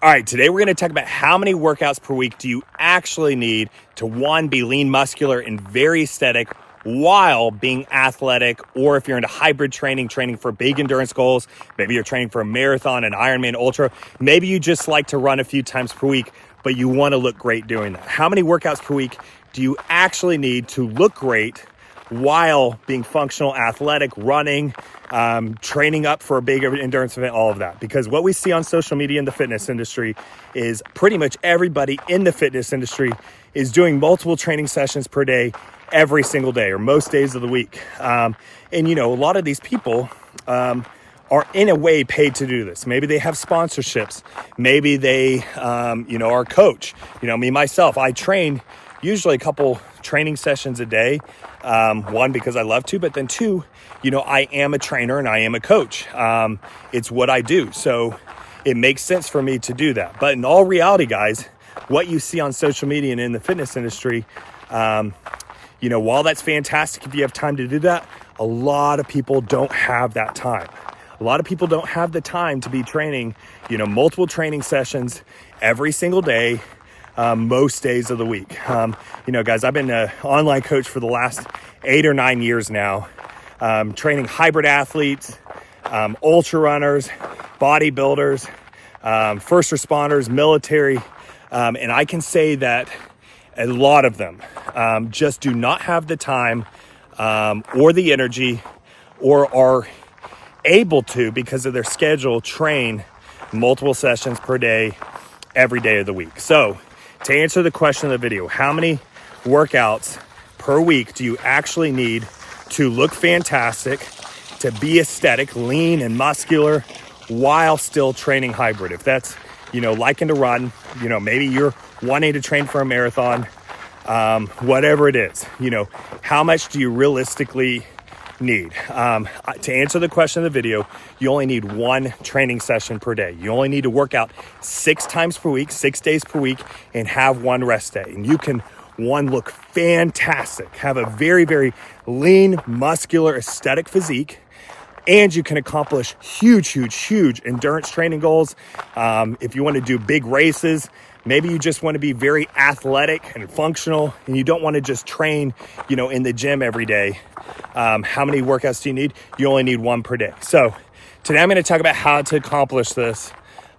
All right, today we're going to talk about how many workouts per week do you actually need to, one, be lean, muscular, and very aesthetic while being athletic, or if you're into hybrid training for big endurance goals, maybe you're training for a marathon, an Ironman ultra, maybe you just like to run a few times per week, but you want to look great doing that. How many workouts per week do you actually need to look great while being functional, athletic, running, training up for a big endurance event, all of that? Because what we see on social media in the fitness industry is pretty much everybody in the fitness industry is doing multiple training sessions per day, every single day, or most days of the week. And, a lot of these people are in a way paid to do this. Maybe they have sponsorships. Maybe they, are a coach. Me, myself, I train usually a couple training sessions a day. One, because I love to, but then two, I am a trainer and I am a coach. It's what I do. So it makes sense for me to do that. But in all reality, guys, what you see on social media and in the fitness industry, while that's fantastic, if you have time to do that, a lot of people don't have that time. A lot of people don't have the time to be training, multiple training sessions every single day, most days of the week. Guys, I've been an online coach for the last 8 or 9 years now, training hybrid athletes, ultra runners, bodybuilders, first responders, military. And I can say that a lot of them just do not have the time or the energy or are able to, because of their schedule, train multiple sessions per day, every day of the week. So to answer the question of the video, how many workouts per week do you actually need to look fantastic, to be aesthetic, lean and muscular, while still training hybrid? If that's, liking to run, maybe you're wanting to train for a marathon, whatever it is, how much do you realistically need? To answer the question of the video, you only need one training session per day. You only need to work out 6 times per week, 6 days per week, and have one rest day. And you can, one, look fantastic, have a very, very lean, muscular, aesthetic physique, and you can accomplish huge endurance training goals. If you want to do big races, maybe you just want to be very athletic and functional, and you don't want to just train, in the gym every day. How many workouts do you need? You only need one per day. So today I'm going to talk about how to accomplish this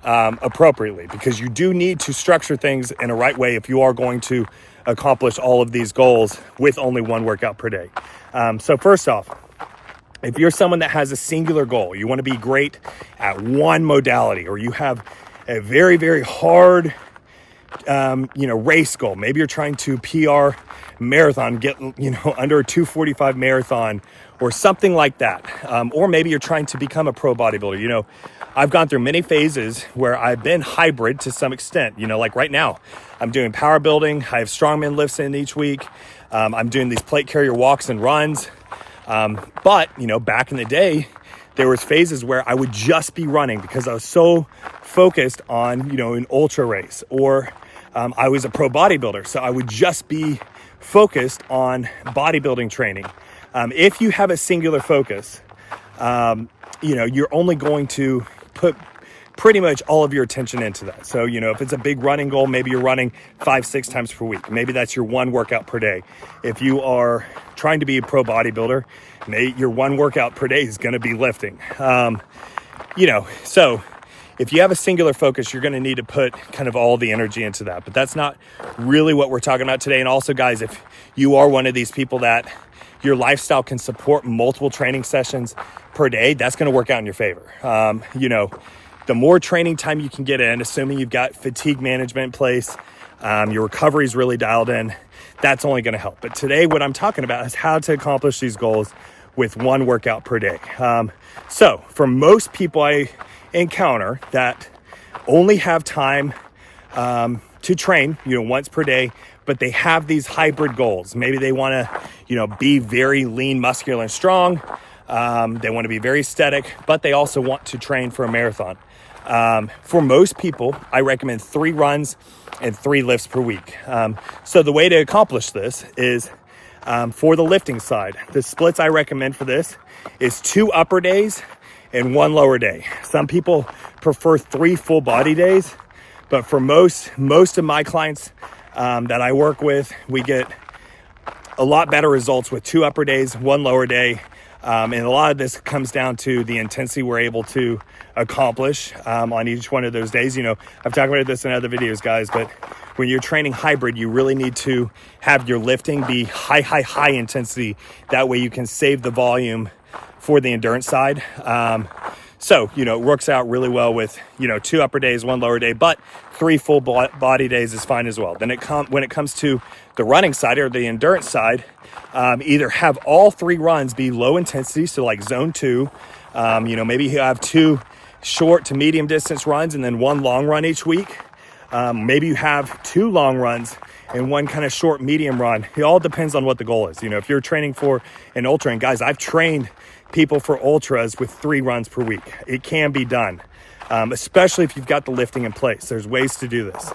appropriately, because you do need to structure things in a right way if you are going to accomplish all of these goals with only one workout per day. So first off, if you're someone that has a singular goal, you want to be great at one modality, or you have a very, very hard race goal. Maybe you're trying to PR marathon, get, under a 2:45 marathon or something like that. Or maybe you're trying to become a pro bodybuilder. I've gone through many phases where I've been hybrid to some extent. Like right now, I'm doing power building. I have strongman lifts in each week. I'm doing these plate carrier walks and runs. But back in the day, there was phases where I would just be running because I was so focused on, an ultra race, or I was a pro bodybuilder. So I would just be focused on bodybuilding training. If you have a singular focus, you're only going to put pretty much all of your attention into that. So, if it's a big running goal, maybe you're running 5-6 times per week. Maybe that's your one workout per day. If you are trying to be a pro bodybuilder, maybe your one workout per day is going to be lifting. So if you have a singular focus, you're going to need to put kind of all the energy into that. But that's not really what we're talking about today. And also, guys, if you are one of these people that your lifestyle can support multiple training sessions per day, that's going to work out in your favor. The more training time you can get in, assuming you've got fatigue management in place, your recovery is really dialed in, that's only going to help. But today, what I'm talking about is how to accomplish these goals with one workout per day. So for most people I encounter that only have time to train, once per day, but they have these hybrid goals. Maybe they want to, be very lean, muscular, and strong. They want to be very aesthetic, but they also want to train for a marathon. For most people, I recommend 3 runs and 3 lifts per week. So the way to accomplish this is, for the lifting side, the splits I recommend for this is 2 upper days and 1 lower day. Some people prefer 3 full body days. But for most of my clients that I work with, we get a lot better results with 2 upper days, 1 lower day. And a lot of this comes down to the intensity we're able to accomplish on each one of those days. You know, I've talked about this in other videos, guys, but when you're training hybrid, you really need to have your lifting be high intensity. That way you can save the volume for the endurance side. So, you know, it works out really well with, you know, 2 upper days, 1 lower day, but 3 full body days is fine as well. Then when it comes to the running side or the endurance side, either have all 3 runs be low intensity, so like zone 2, you know, maybe you have 2 short to medium distance runs and then 1 long run each week. Maybe you have 2 long runs and 1 kind of short medium run. It all depends on what the goal is. You know, if you're training for an ultra, and guys, I've trained people for ultras with 3 runs per week. It can be done, especially if you've got the lifting in place. There's ways to do this.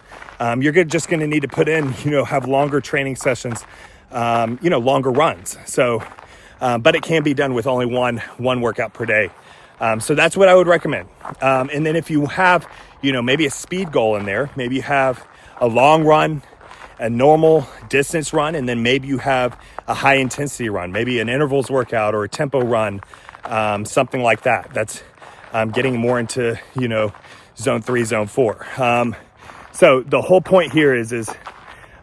You're just going to need to put in, you know, have longer training sessions, you know, longer runs. So, but it can be done with only one workout per day. So that's what I would recommend. And then if you have, you know, maybe a speed goal in there, maybe you have a long run, a normal distance run, and then maybe you have a high intensity run, maybe an intervals workout or a tempo run, something like that. That's getting more into, you know, zone 3, zone 4. So the whole point here is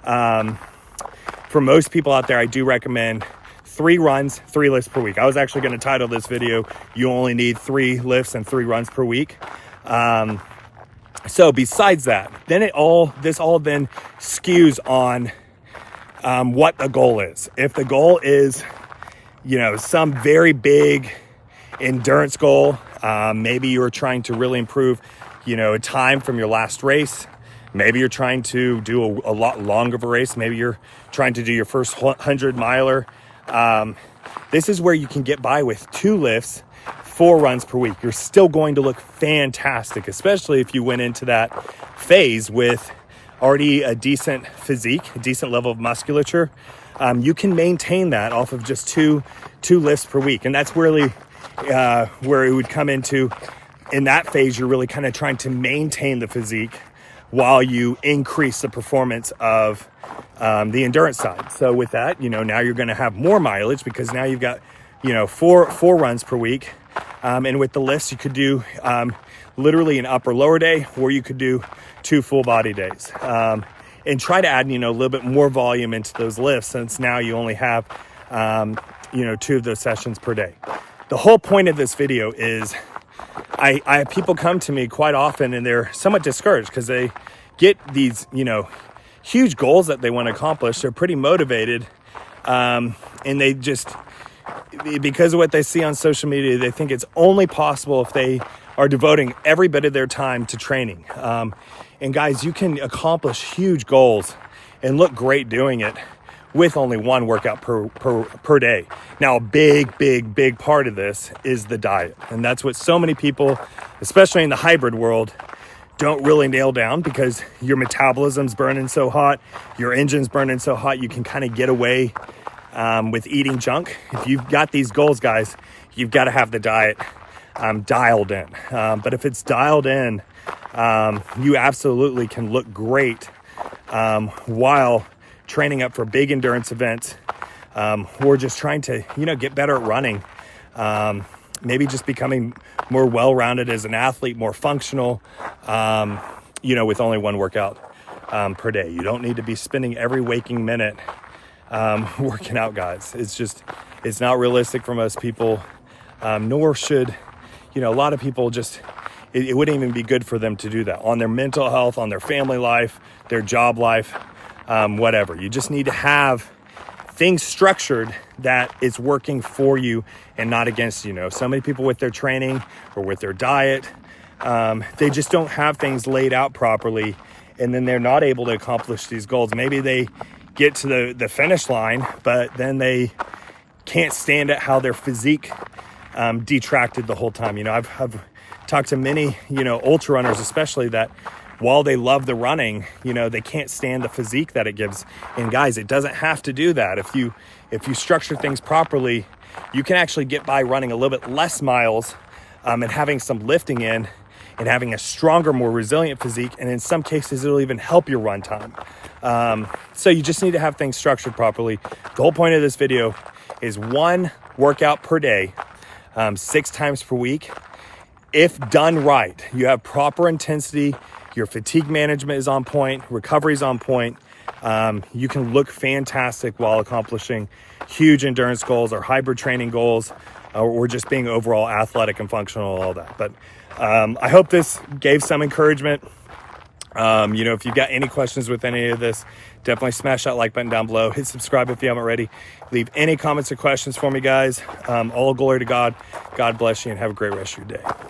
for most people out there, I do recommend 3 runs, 3 lifts per week. I was actually going to title this video, "You only need 3 lifts and 3 runs per week." So besides that, then this all then skews on what the goal is. If the goal is, you know, some very big endurance goal, maybe you're trying to really improve, you know, time from your last race. Maybe you're trying to do a lot longer of a race. Maybe you're trying to do your first 100 miler. This is where you can get by with 2 lifts, 4 runs per week. You're still going to look fantastic, especially if you went into that phase with already a decent physique, a decent level of musculature. You can maintain that off of just two lifts per week. And that's really where it would come into. In that phase, you're really kind of trying to maintain the physique while you increase the performance of the endurance side. So with that, you know, now you're going to have more mileage because now you've got, you know, four runs per week. And with the lifts, you could do literally an upper lower day, or you could do 2 full body days. And try to add, you know, a little bit more volume into those lifts, since now you only have, you know, 2 of those sessions per day. The whole point of this video is I have people come to me quite often and they're somewhat discouraged because they get these, you know, huge goals that they want to accomplish. They're pretty motivated. And they just, because of what they see on social media, they think it's only possible if they are devoting every bit of their time to training. And guys, you can accomplish huge goals and look great doing it with only 1 workout per day. Now, a big part of this is the diet. And that's what so many people, especially in the hybrid world, don't really nail down, because your metabolism's burning so hot, your engine's burning so hot, you can kind of get away with eating junk. If you've got these goals, guys, you've got to have the diet dialed in. But if it's dialed in, you absolutely can look great while training up for big endurance events, or just trying to, you know, get better at running. Maybe just becoming more well-rounded as an athlete, more functional, you know, with only 1 workout per day. You don't need to be spending every waking minute working out, guys. It's not realistic for most people, nor should, you know, a lot of people just, it wouldn't even be good for them to do that on their mental health, on their family life, their job life, whatever. You just need to have things structured that is working for you and not against you. You know, so many people with their training or with their diet, they just don't have things laid out properly, and then they're not able to accomplish these goals. Maybe they get to the finish line, but then they can't stand it how their physique detracted the whole time. You know, I've talked to many, you know, ultra runners especially, that while they love the running, you know, they can't stand the physique that it gives. And guys, it doesn't have to do that. If you structure things properly, you can actually get by running a little bit less miles and having some lifting in and having a stronger, more resilient physique. And in some cases, it'll even help your run time. So you just need to have things structured properly. The whole point of this video is 1 workout per day, 6 times per week. If done right, you have proper intensity, your fatigue management is on point, recovery is on point, you can look fantastic while accomplishing huge endurance goals or hybrid training goals, or just being overall athletic and functional, all that. But I hope this gave some encouragement. If you've got any questions with any of this, definitely smash that like button down below. Hit subscribe if you haven't already. Leave any comments or questions for me, guys. All glory to God. God bless you, and have a great rest of your day.